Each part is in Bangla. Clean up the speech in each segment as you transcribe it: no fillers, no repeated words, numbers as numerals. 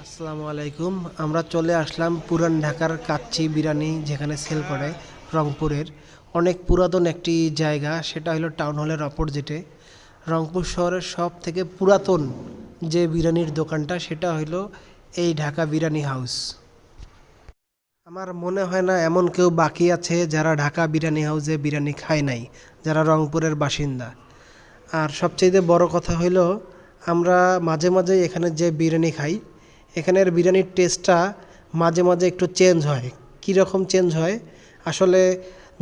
আসসালামু আলাইকুম। আমরা চলে আসলাম পুরান ঢাকার কাচ্চি বিরিয়ানি যেখানে সেল করে রংপুরের অনেক পুরাতন একটি জায়গা, সেটা হলো টাউন হলের অপোজিটে। রংপুর শহরের সব থেকে পুরাতন যে বিরিয়ানির দোকানটা সেটা হলো এই ঢাকা বিরিয়ানি হাউস। আমার মনে হয় না এমন কেউ বাকি আছে যারা ঢাকা বিরিয়ানি হাউসে বিরিয়ানি খায় নাই, যারা রংপুরের বাসিন্দা। আর সবচেয়ে বড় কথা হইল, আমরা মাঝে মাঝে এখানে যে বিরিয়ানি খাই, এখানের বিরিয়ানির টেস্টটা মাঝে মাঝে একটু চেঞ্জ হয়। কীরকম চেঞ্জ হয় আসলে,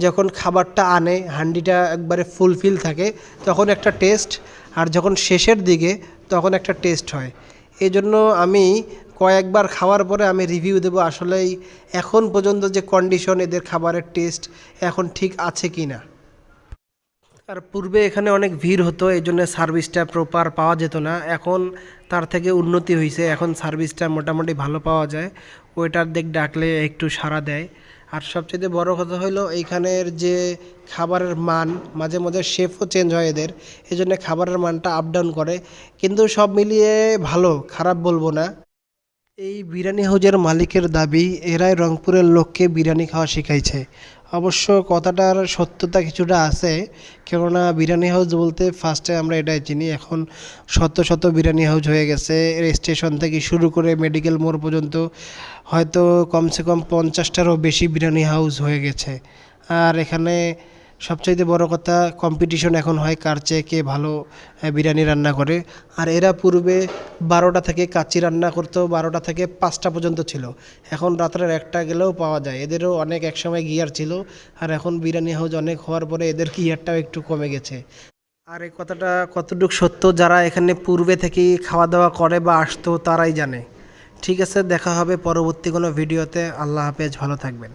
যখন খাবারটা আনে হান্ডিটা একবারে ফুলফিল থাকে তখন একটা টেস্ট, আর যখন শেষের দিকে তখন একটা টেস্ট হয়। এই জন্য আমি কয়েকবার খাওয়ার পরে আমি রিভিউ দেবো আসলেই এখন পর্যন্ত যে কন্ডিশন এদের খাবারের টেস্ট এখন ঠিক আছে কি না। আর পূর্বে এখানে অনেক ভিড় হতো, এই জন্য সার্ভিসটা প্রপার পাওয়া যেত না। এখন তার থেকে উন্নতি হয়েছে, এখন সার্ভিসটা মোটামুটি ভালো পাওয়া যায়। ওয়েটার ডাকলে একটু সাড়া দেয়। আর সবচেয়ে বড় কথা হলো এইখানের যে খাবারের মান, মাঝে মাঝে শেফও চেঞ্জ হয় এদের, এই জন্য খাবারের মানটা আপ ডাউন করে। কিন্তু সব মিলিয়ে ভালো, খারাপ বলবো না। এই বিরিয়ানি হাউজের মালিকের দাবি এরাই রংপুরের লোককে বিরিয়ানি খাওয়া শিখাইছে। অবশ্য কথাটার সত্যতা কিছুটা আছে, কেননা বিরিয়ানি হাউস বলতে ফার্স্টে আমরা এটাই চিনি, এখন শত শত বিরিয়ানি হাউস হয়ে গেছে। স্টেশন থেকে শুরু করে মেডিকেল মোড় পর্যন্ত হয়তো কমসে কম 50টারও বেশি বিরিয়ানি হাউস হয়ে গেছে। আর এখানে সবচাইতে বড় কথা, কম্পিটিশন এখন হয় কার চেয়ে কে ভালো বিরিয়ানি রান্না করে। আর এরা পূর্বে 12টা থেকে কাচ্চি রান্না করতো, 12টা থেকে 5টা পর্যন্ত ছিল। এখন রাত্রের 1টা গেলেও পাওয়া যায়। এদেরও অনেক একসময় গিয়ার ছিল, আর এখন বিরিয়ানি হাউস অনেক হওয়ার পরে এদের গিয়ারটাও একটু কমে গেছে। আর এই কথাটা কতটুকু সত্য যারা এখানে পূর্বে থেকেই খাওয়া দাওয়া করে বা আসতো তারাই জানে। ঠিক আছে, দেখা হবে পরবর্তী কোনো ভিডিওতে। আল্লাহ হাফেজ, ভালো থাকবেন।